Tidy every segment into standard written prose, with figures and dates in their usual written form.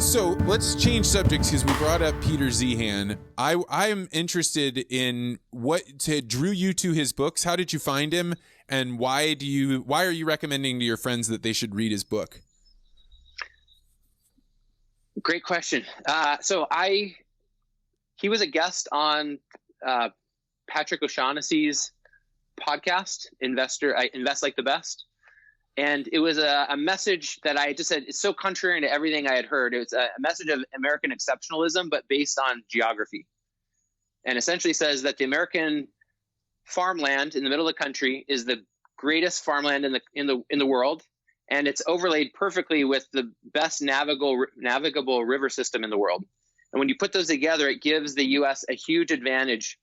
So let's change subjects because we brought up Peter Zeihan. I am interested in what drew you to his books. How did you find him, and why are you recommending to your friends that they should read his book? Great question. He was a guest on Patrick O'Shaughnessy's podcast, Invest Like the Best. And it was a message that I just said, it's so contrary to everything I had heard. It was a message of American exceptionalism, but based on geography. And essentially says that the American farmland in the middle of the country is the greatest farmland in the world. And it's overlaid perfectly with the best navigable river system in the world. And when you put those together, it gives the U.S. a huge advantage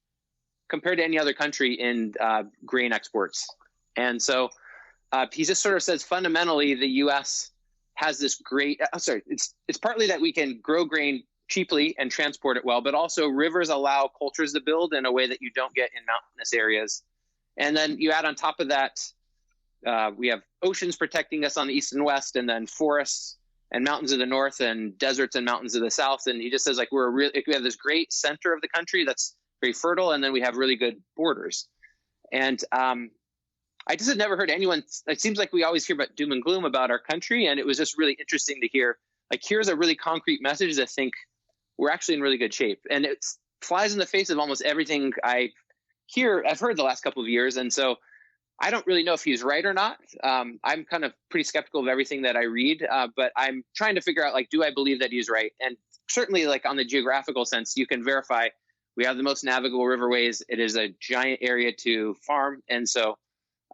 compared to any other country in grain exports. And so he just sort of says fundamentally the U.S. has this great it's partly that we can grow grain cheaply and transport it well, but also rivers allow cultures to build in a way that you don't get in mountainous areas. And then you add on top of that, we have oceans protecting us on the east and west, and then forests and mountains of the north and deserts and mountains of the south. And he just says we have this great center of the country that's very fertile, and then we have really good borders. And I just had never heard anyone. It seems like we always hear about doom and gloom about our country, and it was just really interesting to hear. Like, here's a really concrete message that I think we're actually in really good shape, and it flies in the face of almost everything I've heard the last couple of years. And so I don't really know if he's right or not. I'm kind of pretty skeptical of everything that I read, but I'm trying to figure out, like, do I believe that he's right? And certainly, like, on the geographical sense, you can verify we have the most navigable riverways. It is a giant area to farm, and so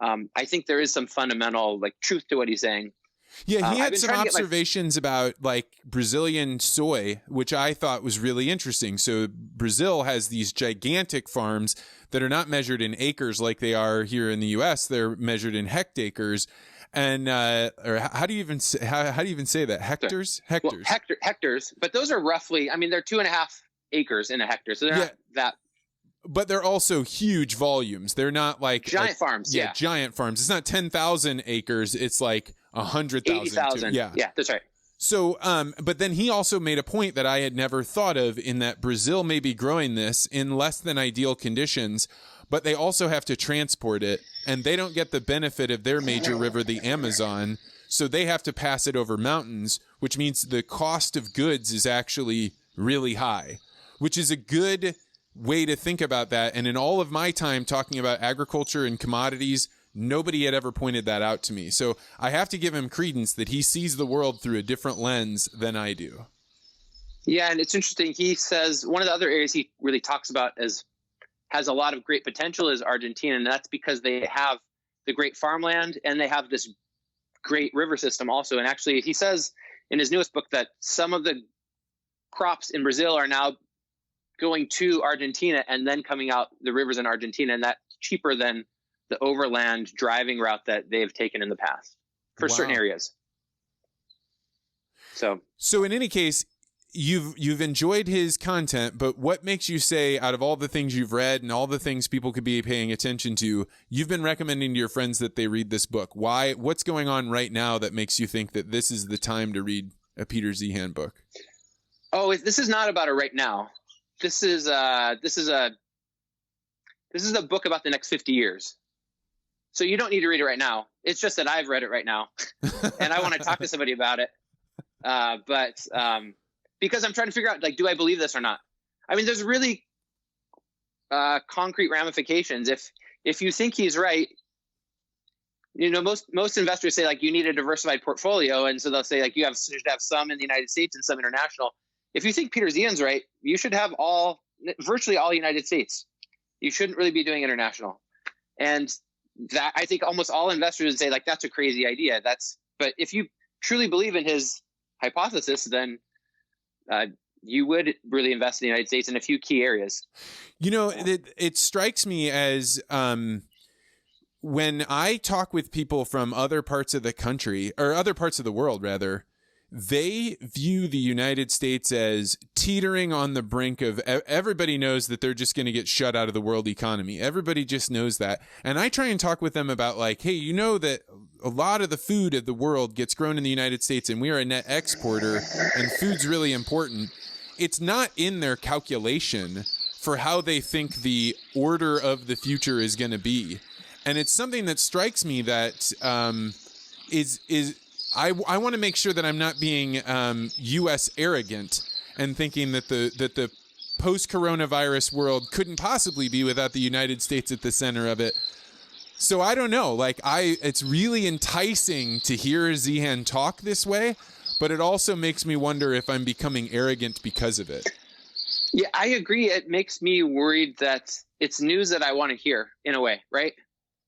I think there is some fundamental, like, truth to what he's saying. Yeah, he had some observations about, like, Brazilian soy, which I thought was really interesting. So Brazil has these gigantic farms that are not measured in acres like they are here in the U.S. They're measured in hectares. And or how do you even say that? Hectares? Hectares. Well, hectares. But those are roughly, I mean, they're 2.5 acres in a hectare. So they're not that. But they're also huge volumes. They're not like giant farms. Yeah, giant farms. It's not 10,000 acres. It's like 100,000. 80,000. Yeah, that's right. So, but then he also made a point that I had never thought of, in that Brazil may be growing this in less than ideal conditions, but they also have to transport it, and they don't get the benefit of their major river, the Amazon. So they have to pass it over mountains, which means the cost of goods is actually really high, which is a good way to think about that. And in all of my time talking about agriculture and commodities, nobody had ever pointed that out to me. So I have to give him credence that he sees the world through a different lens than I do. Yeah, and it's interesting. He says one of the other areas he really talks about has a lot of great potential is Argentina, and that's because they have the great farmland and they have this great river system also. And actually, he says in his newest book that some of the crops in Brazil are now going to Argentina and then coming out the rivers in Argentina, and that's cheaper than the overland driving route that they've taken in the past for certain areas. So in any case, you've enjoyed his content, but what makes you say, out of all the things you've read and all the things people could be paying attention to, you've been recommending to your friends that they read this book? Why? What's going on right now that makes you think that this is the time to read a Peter Zeihan book? Oh, this is not about it right now. This is a book about the next 50 years. So you don't need to read it right now. It's just that I've read it right now, and I want to talk to somebody about it. But because I'm trying to figure out, like, do I believe this or not? I mean, there's really concrete ramifications. If you think he's right, you know, most investors say, like, you need a diversified portfolio, and so they'll say, like, you should have some in the United States and some international. If you think Peter Zeihan's right, you should have virtually all United States. You shouldn't really be doing international. And that, I think almost all investors would say, like, that's a crazy idea. But if you truly believe in his hypothesis, then you would really invest in the United States in a few key areas. You know, it strikes me as when I talk with people from other parts of the country, or other parts of the world rather, they view the United States as teetering on the brink of, everybody knows that they're just going to get shut out of the world economy. Everybody just knows that. And I try and talk with them about like, hey, you know that a lot of the food of the world gets grown in the United States and we are a net exporter and food's really important. It's not in their calculation for how they think the order of the future is going to be. And it's something that strikes me that I want to make sure that I'm not being U.S. arrogant and thinking that the post-coronavirus world couldn't possibly be without the United States at the center of it. So I don't know. Like it's really enticing to hear Ziehan talk this way, but it also makes me wonder if I'm becoming arrogant because of it. Yeah, I agree. It makes me worried that it's news that I want to hear in a way, right?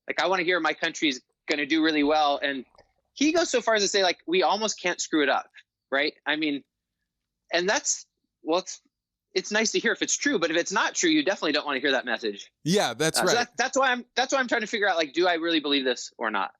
Like I want to hear my country's going to do really well. And he goes so far as to say, like, we almost can't screw it up, right? I mean, and that's, well, it's nice to hear if it's true, but if it's not true, you definitely don't want to hear that message. Yeah, that's right. So that's why I'm trying to figure out, like, do I really believe this or not?